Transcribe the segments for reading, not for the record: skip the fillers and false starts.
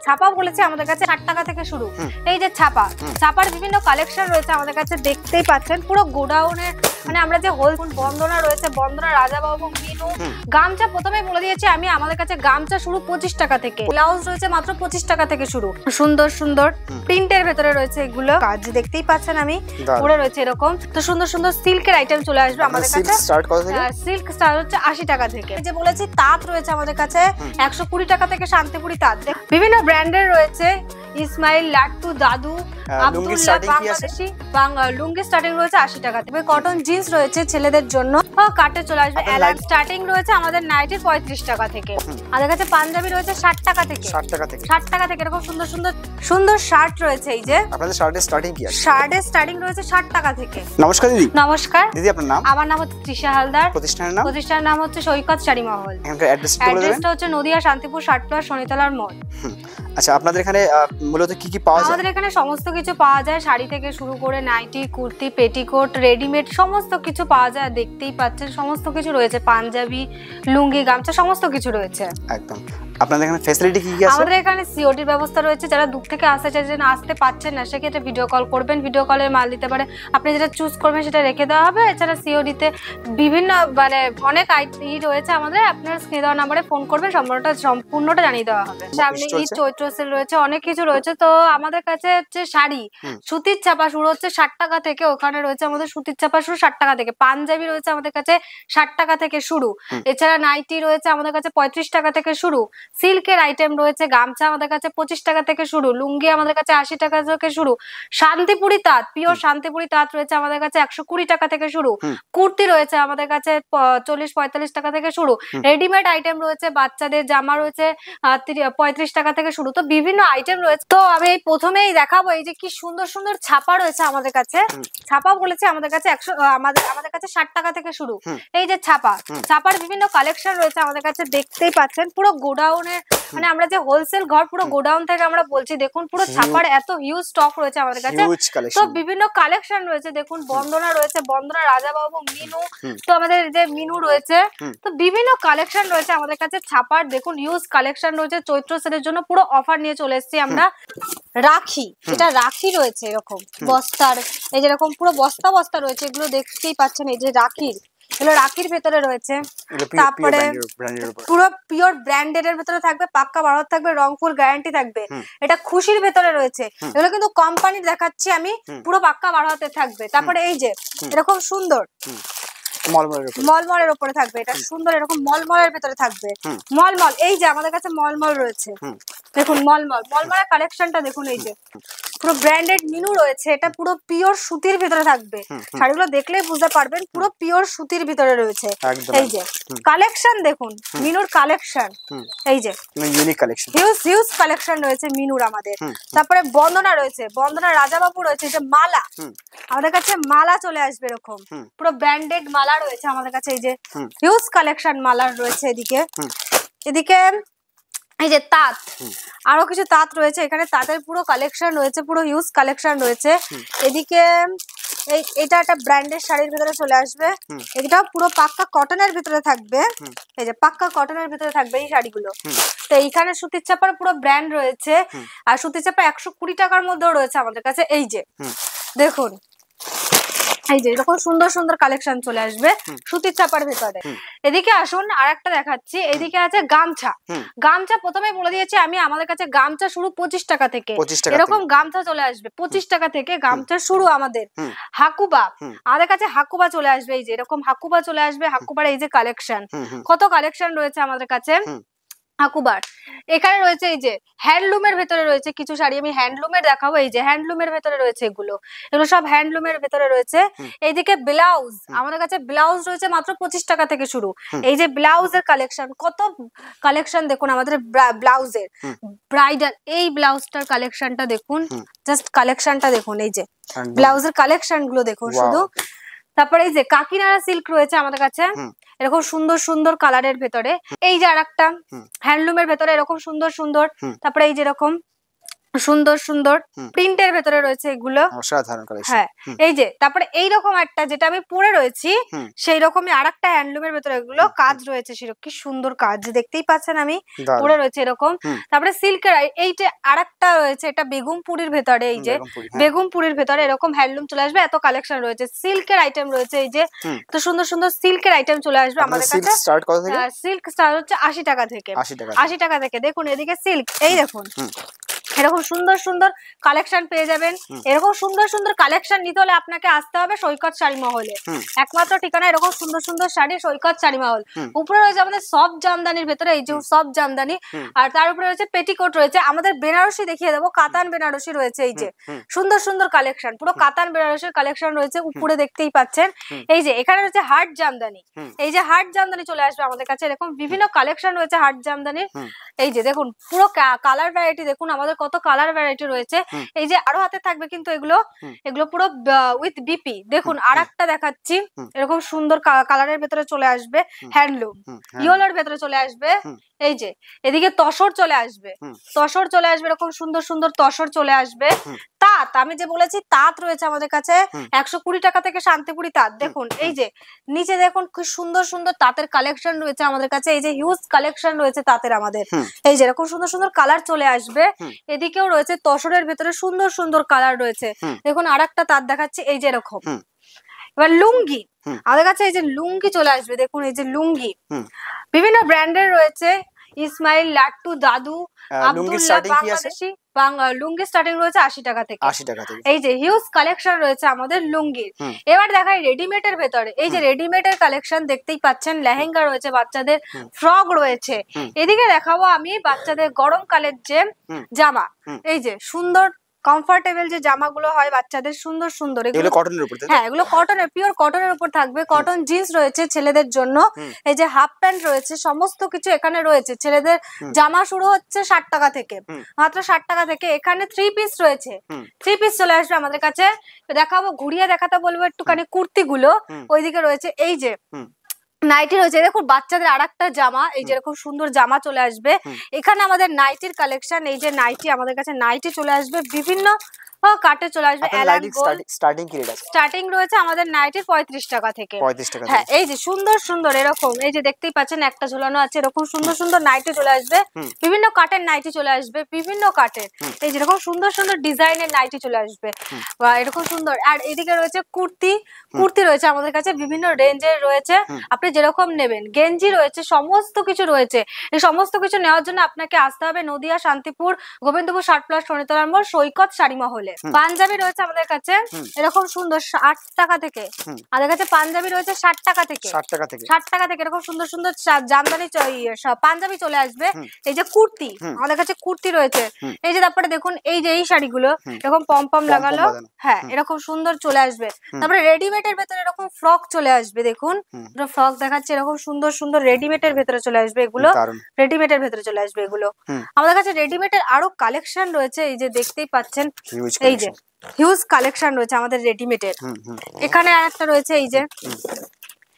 ছাপা বলেছে আমাদের কাছে 60 টাকা থেকে শুরু। এই যে ছাপা, ছাপার বিভিন্ন কালেকশন রয়েছে আমাদের কাছে, দেখতেই পাচ্ছেন পুরো গোডাউনের, মানে আমরা যে হোল বন্দনা রয়েছে, বন্দনা, রাজাবাবু, মিনু, গামছা প্রথমেই বলে দিয়েছি আমি, আমাদের কাছে গামছা শুরু 25 টাকা থেকে, ব্লাউজ রয়েছে মাত্র 25 টাকা থেকে শুরু। সুন্দর সুন্দর প্রিন্টের ভেতরে রয়েছে এগুলো, কাজ দেখতেই পাচ্ছেন আমি পুরো রয়েছে এরকম। তো সুন্দর সুন্দর সিল্কের আইটেম চলে আসবে আমাদের কাছে। সিল্ক স্টার্ট হচ্ছে 80 টাকা থেকে। যে বলেছি তাঁত রয়েছে আমাদের কাছে 120 টাকা থেকে, শান্তিপুরি তাঁত, বিভিন্ন ব্র্যান্ডের রয়েছে, ইসমাইল, লাট্টু, দাদু, আব্দুল্লাহ, বাংলাদেশি লুঙ্গি স্টার্টিং রয়েছে 80 টাকা থেকে। কটন জিন্স রয়েছে ছেলেদের জন্য, কাটে চলে আসবে। এলান স্টার্টিং রয়েছে আমাদের নাইটির 35 টাকা থেকে। আমাদের কাছে পাঞ্জাবি রয়েছে 60 টাকা থেকে, 60 টাকা থেকে। এরকম সুন্দর সুন্দর সুন্দর শার্ট রয়েছে। এই যে আপনাদের শার্টের স্টার্টিং কি আছে? শার্টের স্টার্টিং রয়েছে 60 টাকা থেকে। নমস্কার দিদি। নমস্কার দিদি, আপনার নাম? আমার নাম হচ্ছে তৃষা হালদার। প্রতিষ্ঠানের নাম? প্রতিষ্ঠানের নাম হচ্ছে সৈকত শাড়ি মহল। এখানকার অ্যাড্রেসটা হচ্ছে নদিয়া শান্তিপুর 60+ শনিতলার মোড়। আচ্ছা, আপনাদের এখানে মূলত কি কি পাওয়া যায়? আমাদের এখানে সমস্ত কিছু পাওয়া যায়, শাড়ি থেকে শুরু করে নাইটি, কুর্তি, পেটিকোট, রেডিমেড সমস্ত কিছু পাওয়া যায়। দেখতেই পাচ্ছেন সমস্ত কিছু রয়েছে, পাঞ্জাবি, লুঙ্গি, গামছা সমস্ত কিছু রয়েছে। একদম। আপনাদের এখানে ফ্যাসিলিটি কি কি আছে? আমাদের এখানে সিওডির ব্যবস্থা রয়েছে। যারা দূর থেকে আসতে চাইছেন, আসতে পাচ্ছেন না, সেক্ষেত্রে ভিডিও কল করবেন, ভিডিও কলে মাল দিতে পারে। আপনি যেটা চুজ করবেন সেটা রেখে দেওয়া হবে। এছাড়া সিওডিতে বিভিন্ন মানে অনেক আইটি রয়েছে আমাদের, আপনার স্ক্রিনে দেওয়া নাম্বারে ফোন করবেন, সম্পূর্ণটা জানিয়ে দেওয়া হবে। সামনে ঈদ চৈত্র সেল রয়েছে, অনেক কিছু রয়েছে। তো আমাদের কাছে হচ্ছে শাড়ি সুতির ছাপা শুরু হচ্ছে 60 টাকা থেকে, ওখানে রয়েছে আমাদের সুতির ছাপা শুরু 60 টাকা থেকে। পাঞ্জাবি রয়েছে আমাদের কাছে 60 টাকা থেকে শুরু। এছাড়া নাইটি রয়েছে আমাদের কাছে 35 টাকা থেকে শুরু। সিল্কের আইটেম রয়েছে, গামছা আমাদের কাছে 25 টাকা থেকে শুরু, লুঙ্গি আমাদের কাছে 80 টাকা থেকে শুরু। শান্তিপুরি তাঁত, পিওর শান্তিপুরি তাঁত রয়েছে আমাদের কাছে 120 টাকা থেকে শুরু। কুর্তি রয়েছে আমাদের কাছে 40-45 টাকা থেকে শুরু। রেডিমেড আইটেম রয়েছে, বাচ্চাদের জামা রয়েছে 35 টাকা থেকে শুরু। তো বিভিন্ন আইটেম রয়েছে। তো আমি প্রথমেই দেখাবো এই যে কি সুন্দর সুন্দর ছাপা রয়েছে আমাদের কাছে। ছাপা বলেছে আমাদের কাছে আমাদের কাছে 60 টাকা থেকে শুরু। এই যে ছাপা, ছাপার বিভিন্ন কালেকশন রয়েছে আমাদের কাছে, দেখতেই পাচ্ছেন পুরো গোডাউনের, মানে আমরা যে হোলসেল ঘর, পুরো গোডাউন থেকে আমরা বলছি। দেখুন পুরো ছাপার এত হিউজ স্টক রয়েছে আমাদের কাছে। তো বিভিন্ন কালেকশন রয়েছে, দেখুন বন্দনা রয়েছে, বন্দনা, রাজাবাবু, মিনু, তো আমাদের যে মিনু রয়েছে। তো বিভিন্ন কালেকশন রয়েছে আমাদের কাছে ছাপার, দেখুন হিউজ কালেকশন রয়েছে। চৈত্র সেলের জন্য পুরো অফার নিয়ে চলে এসেছি আমরা। রাখি, এটা রাখি রয়েছে এরকম বস্তার, এই যে এরকম পুরো বস্তা বস্তা রয়েছে, এগুলো দেখতেই পাচ্ছেন। এই যে রাখির, এগুলো রাখির ভেতরে রয়েছে। তারপরে পুরো পিওর ব্র্যান্ডেড এর ভেতরে থাকবে, পাক্কা বারত থাকবে, রংপুর গ্যারান্টি থাকবে। এটা খুশির ভেতরে রয়েছে, এগুলো কিন্তু কোম্পানির দেখাচ্ছি আমি, পুরো পাক্কা বারতে থাকবে। তারপরে এই যে এরকম সুন্দর মলমলের উপরে থাকবে, এটা সুন্দর এরকম মলমলের ভেতরে থাকবে। মলমল, এই যে আমাদের কাছে মলমল রয়েছে, দেখুন মলমলের কালেকশনটা দেখুন। এই যে পুরো ব্র্যান্ডেড মিনু রয়েছে, এটা পুরো পিওর সুতির ভিতরে থাকবে। শাড়িগুলো দেখলেই বুঝতে পারবেন পুরো পিওর সুতির ভিতরে রয়েছে। এই যে কালেকশন দেখুন, মিনুর কালেকশন, এই যে ইউনিক কালেকশন, হিউজ কালেকশন রয়েছে মিনুর আমাদের। তারপরে বন্দনা রয়েছে, বন্দনা, রাজাবাবু রয়েছে। এই যে মালা, আমাদের কাছে মালা চলে আসবে এরকম, পুরো ব্র্যান্ডেড মালা রয়েছে আমাদের কাছে। এই যে হিউজ কালেকশন মালার রয়েছে। এদিকে এই যে তাঁত, আরো কিছু তাঁত রয়েছে এখানে, তাঁতের পুরো কালেকশন রয়েছে, পুরো হিউজ কালেকশন রয়েছে। এদিকে এটা একটা ব্র্যান্ডেড শাড়ির ভিতরে চলে আসবে, এটা পুরো পাক্কা কটনের ভিতরে থাকবে। এই যে পাক্কা কটনের ভিতরে থাকবে এই শাড়িগুলো। তো এইখানে সুতির চাপার পুরো ব্র্যান্ড রয়েছে, আর সুতির চাপা 120 টাকার মধ্যেও রয়েছে আমাদের কাছে। এই যে দেখুন, এই যে এরকম সুন্দর সুন্দর কালেকশন চলে আসবে সুতির চাপার ভেতরে। এদিকে আসুন আর একটা দেখাচ্ছি, এদিকে আছে গামছা। গামছা প্রথমেই বলে দিয়েছি আমি, আমাদের কাছে গামছা শুরু 25 টাকা থেকে, এরকম গামছা চলে আসবে 25 টাকা থেকে, গামছা শুরু আমাদের। হাকুবা, আমাদের কাছে হাকুবা চলে আসবে, এই যে এরকম হাকুবা চলে আসবে। হাকুবার এই যে কালেকশন, কত কালেকশন রয়েছে আমাদের কাছে হাকুবার। এখানে রয়েছে এই যে হ্যান্ডলুমের ভেতরে রয়েছে কিছু শাড়ি, আমি হ্যান্ডলুমের দেখাবো। এই যে হ্যান্ডলুমের ভেতরে রয়েছে, এগুলো সব হ্যান্ডলুমের ভেতরে রয়েছে। এইদিকে ব্লাউজ, আমাদের কাছে ব্লাউজ রয়েছে মাত্র 25 টাকা থেকে শুরু। এই যে ব্লাউজের কালেকশন, কত কালেকশন দেখুন আমাদের ব্লাউজের, ব্রাইডাল এই ব্লাউজটার কালেকশনটা দেখুন, জাস্ট কালেকশনটা দেখুন। এই যে ব্লাউজের কালেকশন গুলো দেখুন শুধু। তারপরে এই যে কাকিনাড়া সিল্ক রয়েছে আমাদের কাছে, এরকম সুন্দর সুন্দর কালারের ভেতরে। এই যে আরেকটা হ্যান্ডলুমের ভেতরে এরকম সুন্দর সুন্দর। তারপরে এই যে এরকম সুন্দর সুন্দর প্রিন্টের ভেতরে রয়েছে এগুলো, অসাধারণ কালেকশন। হ্যাঁ এই যে তারপরে এইরকম একটা যেটা আমি পরে রয়েছি সেই রকমই আরেকটা হ্যান্ডলুমের ভেতরে এগুলো কাজ রয়েছে, সেরকম কি সুন্দর কাজ দেখতেই পাচ্ছেন আমি পরে রয়েছে এরকম। তারপরে সিল্কের এইটা আরেকটা রয়েছে, এটা বেগমপুরীর ভেতরে, এই যে বেগমপুরীর ভেতরে এরকম হ্যান্ডলুম চলে আসবে, এত কালেকশন রয়েছে, সিল্কের আইটেম রয়েছে, এই যে তো সুন্দর সুন্দর সিল্কের আইটেম চলে আসবে আমাদের কাছে। সিল্ক স্টার্ট হচ্ছে 80 টাকা থেকে, 80 টাকা থেকে। দেখুন এদিকে সিল্ক, এই দেখুন এরকম সুন্দর সুন্দর কালেকশন পেয়ে যাবেন। এরকম সুন্দর সুন্দর কালেকশন নিতে হলে আপনাকে আসতে হবে সৈকত শাড়ি মহলে, একমাত্র ঠিকানা এরকম সুন্দর সুন্দর শাড়ি সৈকত শাড়ি মহল। উপরে রয়েছে আমাদের সফট জামদানির ভেতরে, এই যে সফট জামদানি, আর তার উপরে রয়েছে পেটিকোট রয়েছে। আমাদের বেনারসি দেখিয়ে দেবো, কাতান বেনারসি রয়েছে, এই যে সুন্দর সুন্দর কালেকশন, পুরো কাতান বেনারসির কালেকশন রয়েছে উপরে দেখতেই পাচ্ছেন। এই যে এখানে রয়েছে হার্ট জামদানি, এই যে হার্ট জামদানি চলে আসবে আমাদের কাছে, এরকম বিভিন্ন কালেকশন রয়েছে হার্ট জামদানির। এই যে দেখুন পুরো কালার ভ্যারাইটি, দেখুন আমাদের কত কালার ভ্যারাইটি রয়েছে। এই যে আরো হাতে থাকবে কিন্তু এগুলো পুরো উইথ বিপি। দেখুন আরেকটা দেখাচ্ছি, এরকম সুন্দর কালারের ভেতরে চলে আসবে, হ্যান্ডলুম ইয়েলোর ভেতরে চলে আসবে। এই যে এদিকে তসর চলে আসবে, তসর চলে আসবে, এরকম সুন্দর সুন্দর তসর চলে আসবে। তাঁত, আমি যে বলেছি তাঁত রয়েছে আমাদের কাছে 120 টাকা থেকে শান্তিপুরি তাঁত। দেখুন এই যে নিচে দেখুন কি সুন্দর সুন্দর তাঁতের কালেকশন রয়েছে আমাদের কাছে, এই যে হিউজ কালেকশন রয়েছে তাঁতের আমাদের। এই যে এরকম সুন্দর সুন্দর কালার চলে আসবে। এদিকেও রয়েছে তসরের ভেতরে সুন্দর সুন্দর কালার রয়েছে। দেখুন আরেকটা তাঁত দেখাচ্ছি, এই যে এরকম। এবার লুঙ্গি আমাদের কাছে, এই যে লুঙ্গি চলে আসবে, দেখুন এই যে লুঙ্গি বিভিন্ন ব্র্যান্ডের রয়েছে, ইসমাইল, লাট্টু, দাদু, আব্দুল্লাহ, বাংলাদেশি। লুঙ্গি স্টার্টিং রয়েছে 80 টাকা থেকে, 80 টাকা থেকে। এই যে হিউজ কালেকশন রয়েছে আমাদের লুঙ্গির। এবার দেখাই রেডিমেড এর ভেতরে, এই যে রেডিমেড এর কালেকশন দেখতেই পাচ্ছেন, লেহেঙ্গা রয়েছে, বাচ্চাদের ফ্রক রয়েছে। এদিকে দেখাবো আমি বাচ্চাদের গরমকালের যে জামা, এই যে সুন্দর কমফোর্টেবল যে জামাগুলো হয় বাচ্চাদের, সুন্দর সুন্দর, এগুলো কটনের উপর, হ্যাঁ এগুলো কটনের, পিওর কটনের উপর থাকবে। কটন জিন্স রয়েছে ছেলেদের জন্য, এই যে হাফ প্যান্ট রয়েছে, সমস্ত কিছু এখানে রয়েছে। ছেলেদের জামা শুরু হচ্ছে 60 টাকা থেকে, মাত্র 60 টাকা থেকে। এখানে 3 পিস রয়েছে, 3 পিস চলে আসবে আমাদের কাছে। দেখাবো, ঘুরিয়ে দেখাতে বলবো একটুখানি কুর্তিগুলো, ওইদিকে রয়েছে এই যে নাইটি রয়েছে। দেখুন বাচ্চাদের আরেকটা জামা, এই যে এরকম সুন্দর জামা চলে আসবে। এখানে আমাদের নাইটির কালেকশন, এই যে নাইটি আমাদের কাছে নাইটি চলে আসবে বিভিন্ন কাটে চলে আসবে। স্টার্টিং রয়েছে আমাদের নাইটির 35 টাকা থেকে, 35 টাকা। হ্যাঁ এই যে সুন্দর সুন্দর এরকম, এই যে দেখতেই পাচ্ছেন একটা ঝুলানো আছে, এরকম সুন্দর সুন্দর নাইটি চলে আসবে, বিভিন্ন কাটের নাইটি চলে আসবে, বিভিন্ন কাটের, এই যে এরকম সুন্দর সুন্দর ডিজাইনের নাইটি চলে আসবে বা এরকম সুন্দর। আর এদিকে রয়েছে কুর্তি, কুর্তি রয়েছে আমাদের কাছে বিভিন্ন রেঞ্জের রয়েছে, আপনি যেরকম নেবেন। গেঞ্জি রয়েছে, সমস্ত কিছু রয়েছে। এই সমস্ত কিছু নেওয়ার জন্য আপনাকে আসতে হবে নদিয়া, শান্তিপুর, গোবিন্দপুর, 60+ শনিতলার মোড়, সৈকত শাড়ি মহলে। পাঞ্জাবি রয়েছে আমাদের কাছে এরকম সুন্দর 60 টাকা থেকে, আমাদের কাছে পাঞ্জাবি রয়েছে 60 টাকা থেকে, 60 টাকা থেকে এরকম সুন্দর সুন্দর জামদানি পাঞ্জাবি চলে আসবে। এই যে কুর্তি আমাদের কাছে কুর্তি রয়েছে, এই যে তারপরে দেখুন এই যে এই শাড়িগুলো এরকম পম লাগালো, হ্যাঁ এরকম সুন্দর চলে আসবে। তারপরে রেডিমেড এর ভেতরে এরকম ফ্রক চলে আসবে, দেখুন ফ্রক দেখাচ্ছে, এরকম সুন্দর সুন্দর রেডিমেড এর ভেতরে চলে আসবে এগুলো, রেডিমেড এর ভেতরে চলে আসবে এগুলো। আমাদের কাছে রেডিমেড এর আরো কালেকশন রয়েছে, এই যে দেখতেই পাচ্ছেন, এই যে হিউজ কালেকশন রয়েছে আমাদের রেডিমেড এর। এখানে আরেকটা রয়েছে, এই যে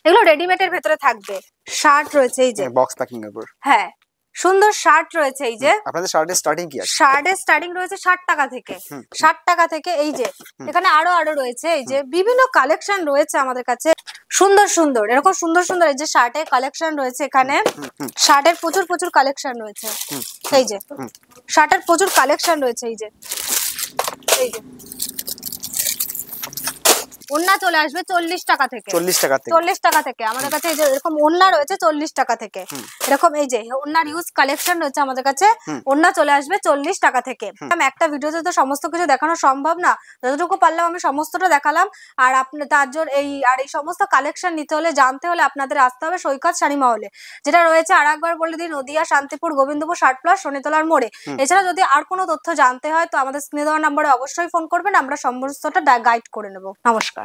এগুলো রেডিমেড এর ভেতরে থাকবে। শার্ট রয়েছে, এই যে বক্স প্যাকিং এর উপর, হ্যাঁ সুন্দর শার্ট রয়েছে। এই যে আপনাদের শার্টের স্টার্টিং কি আছে? শার্টের স্টার্টিং রয়েছে 60 টাকা থেকে, 60 টাকা থেকে। এই যে এখানে আরো রয়েছে, এই যে বিভিন্ন কালেকশন রয়েছে আমাদের কাছে, সুন্দর সুন্দর এরকম সুন্দর সুন্দর এই যে শার্টের কালেকশন রয়েছে। এখানে শার্টের প্রচুর কালেকশন রয়েছে, এই যে শার্টের প্রচুর কালেকশন রয়েছে। এই যে এই যে ওন্না চলে আসবে 40 টাকা থেকে, 40 টাকা থেকে আমাদের কাছে। এই যে এরকম ওন্না রয়েছে 40 টাকা থেকে, এরকম এই যে ওন্নার ইউজ কালেকশন রয়েছে আমাদের কাছে। ওন্না চলে আসবে 40 টাকা থেকে। একটা ভিডিওতে তো সমস্ত কিছু দেখানো সম্ভব না, যতটুকু পারলাম আমি সমস্তটা দেখালাম। আর আপনার তার জন্য এই সমস্ত কালেকশন নিতে হলে, জানতে হলে আপনাদের আসতে হবে সৈকত শাড়ি মহলে, যেটা রয়েছে আর একবার বলে দিই, নদিয়া, শান্তিপুর, গোবিন্দপুর, 60+ শনিতলার মোড়ে। এছাড়া যদি আর কোনো তথ্য জানতে হয় তো আমাদের স্ক্রিনে দেওয়া নম্বরে অবশ্যই ফোন করবেন, আমরা সমস্তটা গাইড করে নেব। নমস্কার।